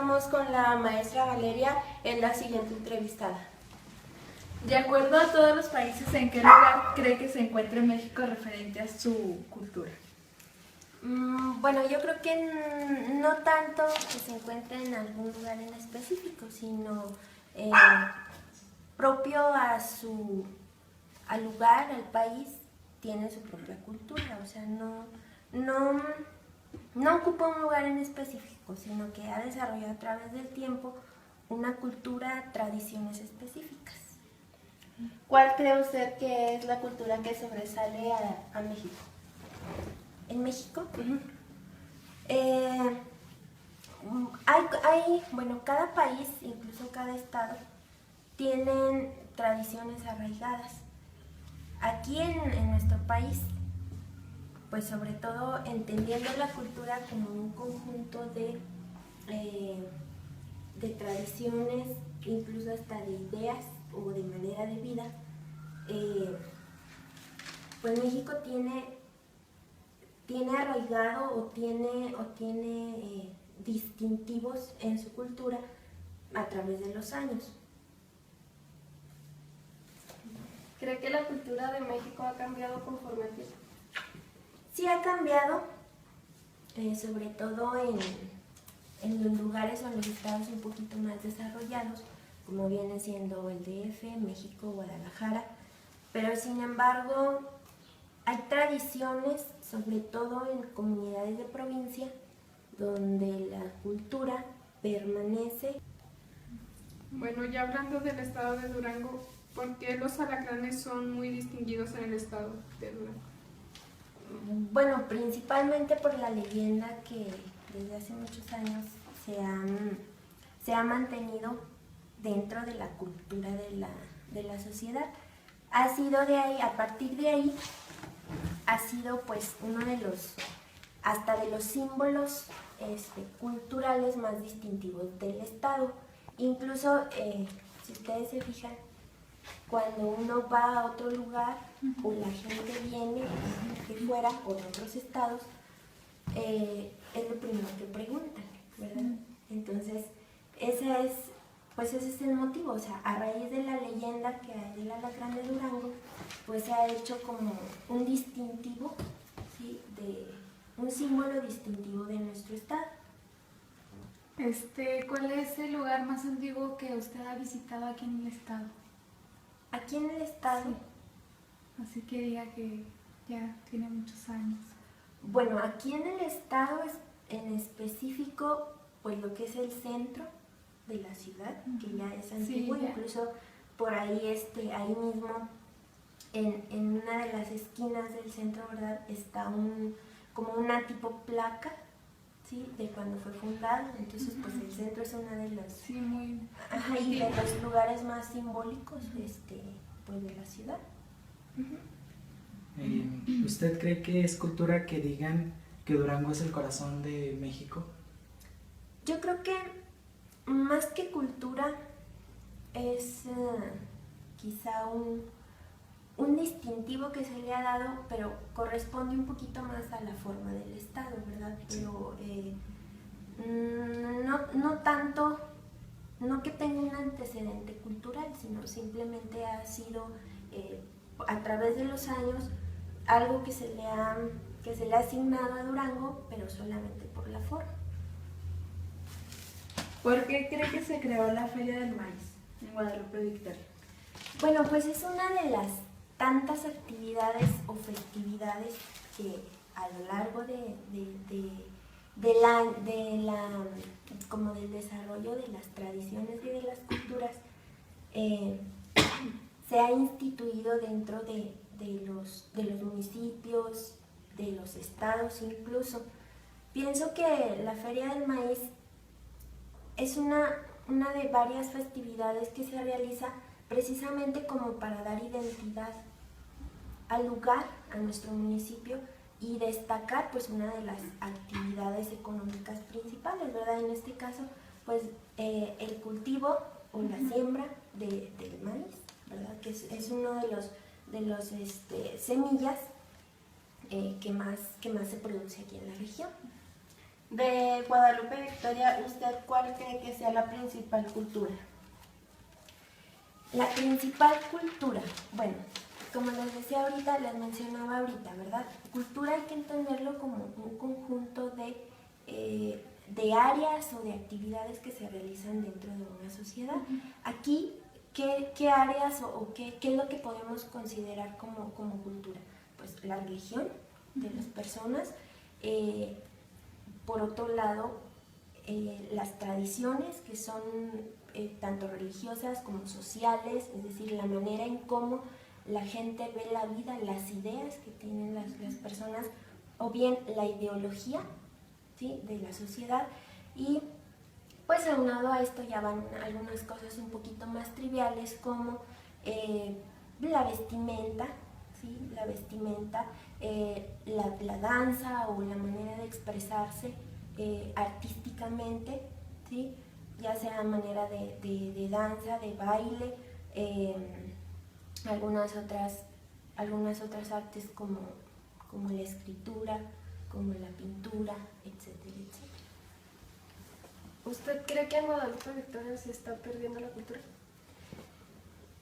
estamos con la maestra Valeria en la siguiente entrevistada. De acuerdo a todos los países, ¿en qué lugar cree que se encuentra México referente a su cultura? Bueno, yo creo que no tanto que se encuentre en algún lugar en específico, sino propio al lugar, al país, tiene su propia cultura. O sea, no ocupa un lugar en específico, sino que ha desarrollado a través del tiempo una cultura, tradiciones específicas. ¿Cuál cree usted que es la cultura que sobresale a México? ¿En México? Bueno, cada país, incluso cada estado, tienen tradiciones arraigadas. Aquí en nuestro país, pues sobre todo entendiendo la cultura como un conjunto de tradiciones, incluso hasta de ideas o de manera de vida, pues México tiene arraigado o tiene distintivos en su cultura a través de los años. ¿Cree que la cultura de México ha cambiado conforme el tiempo? Sí ha cambiado, sobre todo en los lugares o en los estados un poquito más desarrollados, como viene siendo el DF, México, Guadalajara, pero sin embargo hay tradiciones, sobre todo en comunidades de provincia, donde la cultura permanece. Bueno, ya hablando del estado de Durango, ¿por qué los alacranes son muy distinguidos en el estado de Durango? Bueno, principalmente por la leyenda que desde hace muchos años se ha mantenido dentro de la cultura de la sociedad. Ha sido de ahí, a partir de ahí, ha sido pues uno de los símbolos culturales más distintivos del estado. Incluso, si ustedes se fijan, cuando uno va a otro lugar o la gente viene de fuera o de otros estados, es lo primero que preguntan, ¿verdad? Entonces, ese es el motivo. O sea, a raíz de la leyenda que hay del alacrán de Durango, pues se ha hecho como un distintivo, ¿sí? Un símbolo distintivo de nuestro estado. ¿Cuál es el lugar más antiguo que usted ha visitado aquí en el estado? Aquí en el estado. Sí. Así que diga que ya tiene muchos años. Bueno, aquí en el estado en específico, pues lo que es el centro de la ciudad, que ya es antiguo, sí, incluso por ahí, ahí mismo, en una de las esquinas del centro, ¿verdad? Está como una tipo placa, ¿sí? De cuando fue fundado. Entonces, pues el centro es una de los, y de los lugares más simbólicos, pues de la ciudad. ¿Usted cree que es cultura que digan que Durango es el corazón de México? Yo creo que más que cultura es quizá un distintivo que se le ha dado, pero corresponde un poquito más a la forma del estado, ¿verdad? Pero no tanto, no que tenga un antecedente cultural, sino simplemente ha sido a través de los años algo que se le ha asignado a Durango, pero solamente por la forma. ¿Por qué cree que se creó la Feria del Maíz en Guadalupe Victoria? Bueno, pues es una de las tantas actividades o festividades que a lo largo como del desarrollo de las tradiciones y de las culturas se ha instituido dentro de los municipios, de los estados incluso. Pienso que la Feria del Maíz es una de varias festividades que se realiza precisamente como para dar identidad al lugar, a nuestro municipio, y destacar pues una de las actividades económicas principales, ¿verdad? En este caso, pues el cultivo o la siembra del maíz, ¿verdad? Que es uno de los semillas que más se produce aquí en la región. De Guadalupe Victoria, ¿usted cuál cree que sea la principal cultura? La principal cultura, bueno, como les decía ahorita, les mencionaba ahorita, ¿verdad? Cultura hay que entenderlo como un conjunto de áreas o de actividades que se realizan dentro de una sociedad. Aquí, ¿qué áreas o qué es lo que podemos considerar como cultura? Pues la religión de las personas, por otro lado, las tradiciones que son tanto religiosas como sociales, es decir, la manera en cómo la gente ve la vida, las ideas que tienen las personas, o bien la ideología, ¿sí?, de la sociedad. Y pues aunado a esto ya van algunas cosas un poquito más triviales como la vestimenta, ¿sí?, la vestimenta, la danza o la manera de expresarse artísticamente, ¿sí?, ya sea manera de danza, de baile, algunas otras artes como la escritura, como la pintura, etcétera, etcétera. ¿Usted cree que en Guadalupe Victoria se está perdiendo la cultura?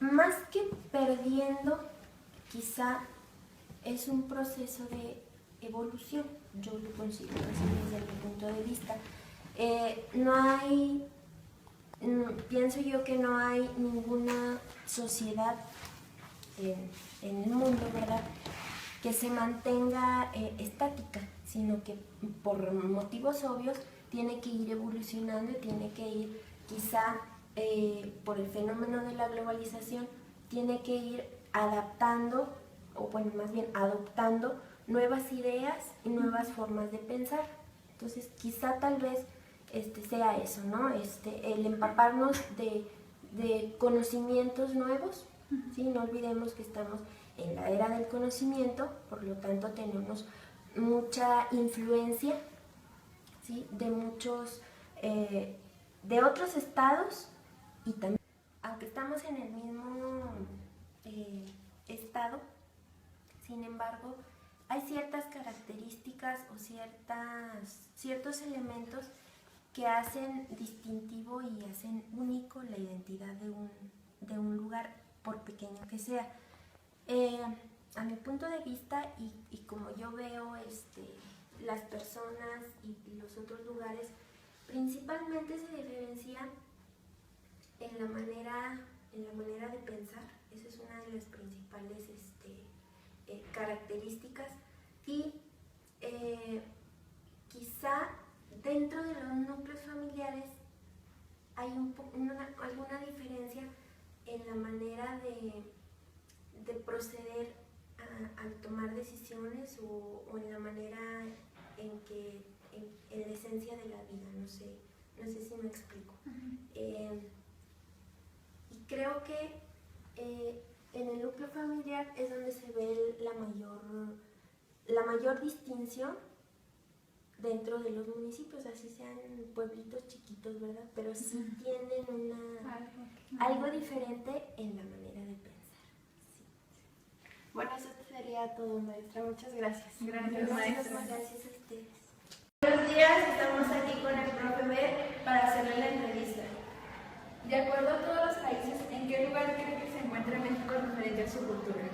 Más que perdiendo, quizá es un proceso de evolución, yo lo considero así desde mi punto de vista. Pienso yo que no hay ninguna sociedad en el mundo, ¿verdad?, que se mantenga estática, sino que por motivos obvios tiene que ir evolucionando y tiene que ir, quizá por el fenómeno de la globalización, tiene que ir adaptando, o bueno, más bien adoptando nuevas ideas y nuevas formas de pensar. Entonces, quizá tal vez sea eso, ¿no? El empaparnos de conocimientos nuevos, ¿sí? No olvidemos que estamos en la era del conocimiento, por lo tanto tenemos mucha influencia, ¿sí?, de muchos, de otros estados, y también, aunque estamos en el mismo estado, sin embargo, hay ciertas características o ciertos elementos que hacen distintivo y hacen único la identidad de un lugar, por pequeño que sea. A mi punto de vista y como yo veo las personas y los otros lugares, principalmente se diferencia en la manera de pensar. Esa es una de las principales características, y quizá dentro de los núcleos familiares hay alguna diferencia en la manera de proceder al tomar decisiones o en la manera en la esencia de la vida, no sé si me explico. Y creo que en el núcleo familiar es donde se ve la mayor distinción dentro de los municipios, así sean pueblitos chiquitos, ¿verdad? Pero sí tienen algo diferente en la manera de pensar. Sí. Bueno, eso sería todo, maestra. Muchas gracias. Gracias, maestra. Gracias a ustedes. Buenos días, estamos aquí con el profe Ver para hacerle la entrevista. De acuerdo a todos los países, ¿en qué lugar cree que se encuentra México referente a su cultura?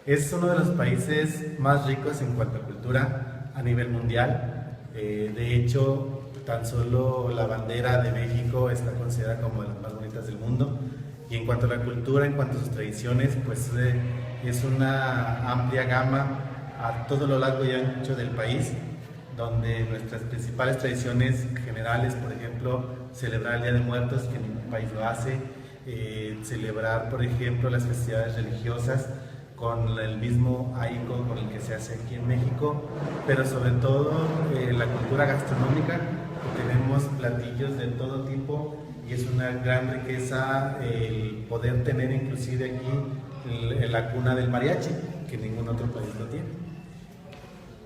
Es uno de los países más ricos en cuanto a cultura a nivel mundial. De hecho, tan solo la bandera de México está considerada como de las más bonitas del mundo. Y en cuanto a la cultura, en cuanto a sus tradiciones, pues es una amplia gama a todo lo largo y ancho del país, donde nuestras principales tradiciones generales, por ejemplo, celebrar el Día de Muertos, que ningún país lo hace, celebrar, por ejemplo, las festividades religiosas con el mismo ahínco con el que se hace aquí en México, pero sobre todo la cultura gastronómica, que tenemos platillos de todo tipo, y es una gran riqueza el poder tener inclusive aquí la cuna del mariachi, que ningún otro país lo tiene.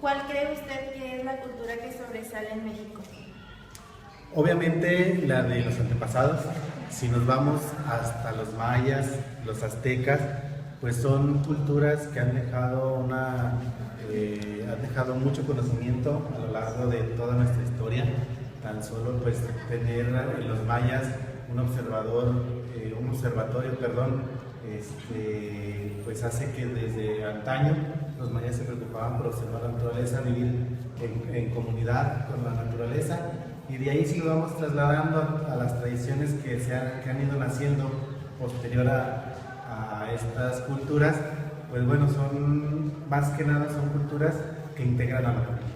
¿Cuál cree usted que es la cultura que sobresale en México? Obviamente la de los antepasados. Si nos vamos hasta los mayas, los aztecas, pues son culturas que han dejado mucho conocimiento a lo largo de toda nuestra historia. Tan solo pues tener en los mayas un observatorio, pues hace que desde antaño los mayas se preocupaban por observar la naturaleza, vivir en comunidad con la naturaleza, y de ahí si lo vamos trasladando a las tradiciones que han ido naciendo posterior a estas culturas, pues bueno, más que nada son culturas que integran a la familia.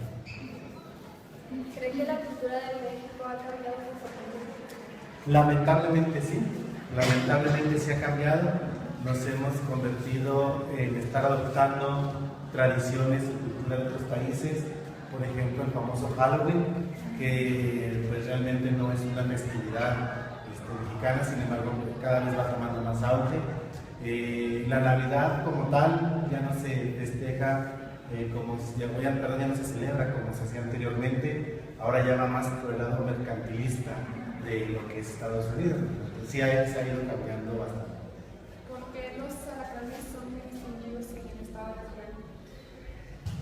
¿Cree que la cultura de México ha cambiado conformemente? Lamentablemente sí ha cambiado. Nos hemos convertido en estar adoptando tradiciones y culturas de otros países, por ejemplo el famoso Halloween, que pues realmente no es una festividad mexicana, sin embargo cada vez va tomando más auge. La Navidad como tal ya no se festeja ya no se celebra como se hacía anteriormente, ahora ya va más por el lado mercantilista de lo que es Estados Unidos. Sí se ha ido cambiando bastante. ¿Por qué los alacranes son muy distinguidos en el estado de Durango?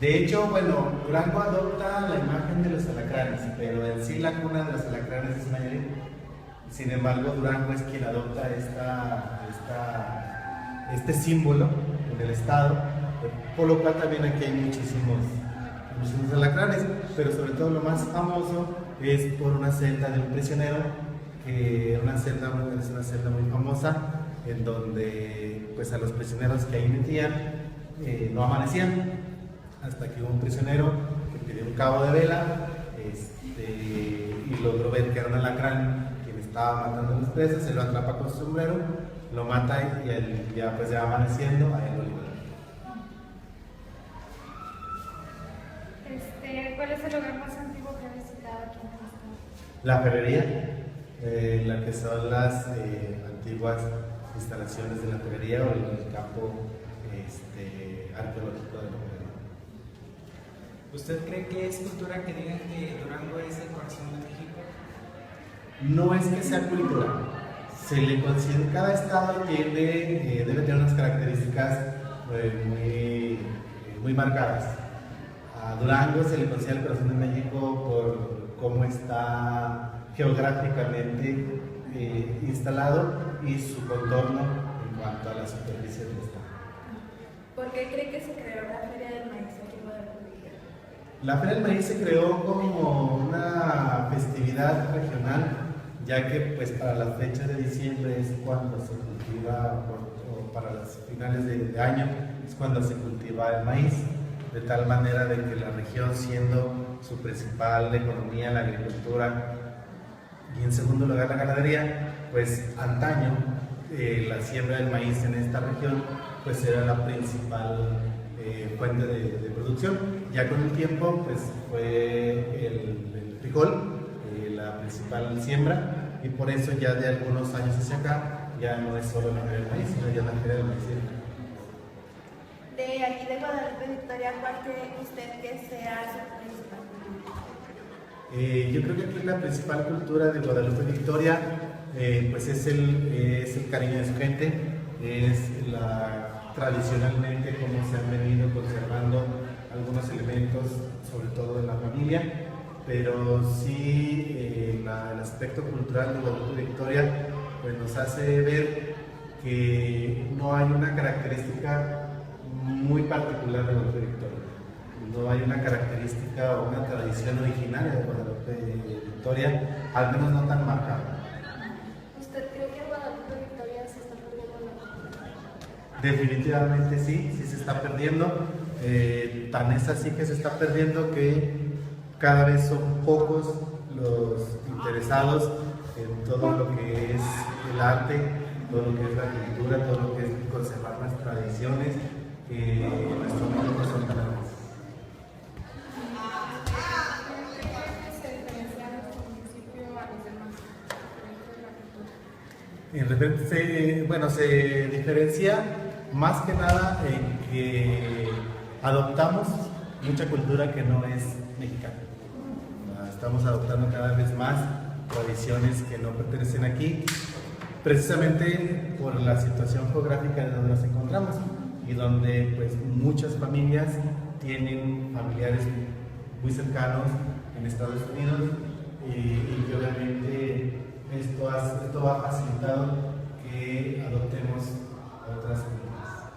De hecho, bueno, Durango adopta la imagen de los alacranes, pero en sí la cuna de los alacranes es Nayarit. Sin embargo, Durango es quien adopta este símbolo en el estado, por lo cual también aquí hay muchísimos alacranes, pero sobre todo lo más famoso es por una celda de un prisionero, que es una celda muy famosa, en donde pues a los prisioneros que ahí metían no amanecían, hasta que hubo un prisionero que pidió un cabo de vela y logró ver que era un alacrán quien estaba matando a los presos, se lo atrapa con su sombrero, lo mata y él ya amaneciendo, a él lo libera. ¿Cuál es el lugar más antiguo que ha visitado aquí en el estado? La ferrería, la que son las antiguas instalaciones de la ferrería o el campo arqueológico de la ferrería. ¿Usted cree que es cultura que digan que Durango es el corazón de México? No es que sea cultura, se le considera, cada estado debe tener unas características muy marcadas. A Durango se le considera el corazón de México por cómo está geográficamente instalado y su contorno en cuanto a la superficie del estado. ¿Por qué cree que se creó la Feria del Maíz aquí en Guadalupe? La Feria del Maíz se creó como una festividad regional, ya que pues para las fechas de diciembre es cuando se cultiva, o para los finales de año es cuando se cultiva el maíz, de tal manera de que la región, siendo su principal economía la agricultura y en segundo lugar la ganadería, pues antaño la siembra del maíz en esta región pues era la principal fuente de producción. Ya con el tiempo pues fue el frijol la principal siembra, y por eso ya de algunos años hacia acá ya no es solo la feria del maíz, sino ya la feria del maíz. De aquí de Guadalupe Victoria, ¿cuál cree usted que sea su principal cultura? Yo creo que aquí la principal cultura de Guadalupe Victoria pues es el cariño de su gente, es tradicionalmente cómo se han venido conservando algunos elementos, sobre todo de la familia, pero sí el aspecto cultural de Guadalupe Victoria pues nos hace ver que no hay una característica muy particular de Guadalupe Victoria, no hay una característica o una tradición originaria de Guadalupe Victoria, al menos no tan marcada. ¿Usted cree que Guadalupe Victoria se está perdiendo la cultura? Definitivamente sí se está perdiendo, tan es así que se está perdiendo que cada vez son pocos los interesados en todo lo que es el arte, todo lo que es la cultura, todo lo que es conservar las tradiciones que en nuestro México son tan hermosas. ¿Qué se diferencia nuestro municipio a los demás dentro de la cultura? Se diferencia más que nada en que adoptamos mucha cultura que no es mexicana. Estamos adoptando cada vez más tradiciones que no pertenecen aquí, precisamente por la situación geográfica en donde nos encontramos y donde pues muchas familias tienen familiares muy cercanos en Estados Unidos y que obviamente esto ha facilitado que adoptemos a otras culturas.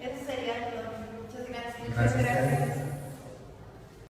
Eso sería todo. Muchas gracias. Gracias.